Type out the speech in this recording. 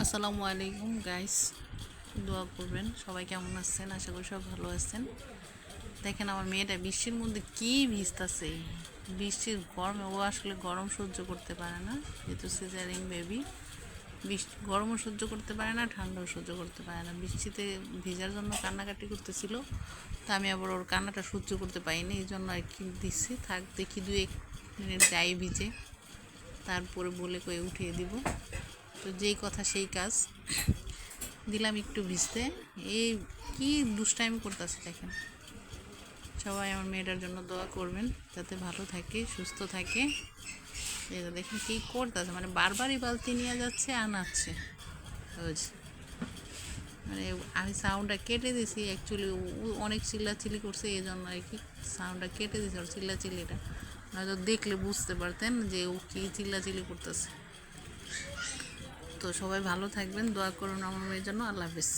আসসালামু আলাইকুম গাইস, দোয়া করবেন। সবাই কেমন আছেন? আশা করি সব ভালো আছেন। দেখেন আমার মেয়েটা বৃষ্টির মধ্যে কি ভিজতেছে। বৃষ্টির গরমে ও আসলে গরম সহ্য করতে পারে না, যেহেতু সিজারিং বেবি। বৃষ্টি গরমও সহ্য করতে পারে না, ঠান্ডাও সহ্য করতে পারে না। বৃষ্টিতে ভিজার জন্য কান্নাকাটি করতেছিল, তো আমি আবার ওর কান্নাটা সহ্য করতে পারিনি, এই জন্য আর কি দিচ্ছি। থাক দেখি 2-1 মিনিট গায়ে ভিজে, তারপরে বলে কয়ে উঠিয়ে দিব। তো যেই কথা সেই কাজ, দিলাম একটু ভিজতে। এই কি দুষ্টাইম করতেছে দেখেন। সবাই আমার মেয়েটার জন্য দোয়া করবেন, যাতে ভালো থাকে, সুস্থ থাকে। এই যে দেখেন কী করতেছে, মানে বারবারই বালতি নিয়ে যাচ্ছে, আনাচ্ছে। ওই যে, মানে আমি সাউন্ডটা কেটে দিছি অ্যাকচুয়ালি। অনেক চিল্লাচিল্লি করছে, এই জন্য আর কি সাউন্ডটা কেটে দিছি ওর চিল্লাচিল্লিটা। নয়তো দেখলে বুঝতে পারতেন যে ও কী চিল্লাচিল্লি করতেছে। তো সবাই ভালো থাকবেন, দোয়া করুন আমার মেয়ের জন্য। আল্লাহ হাফেজ।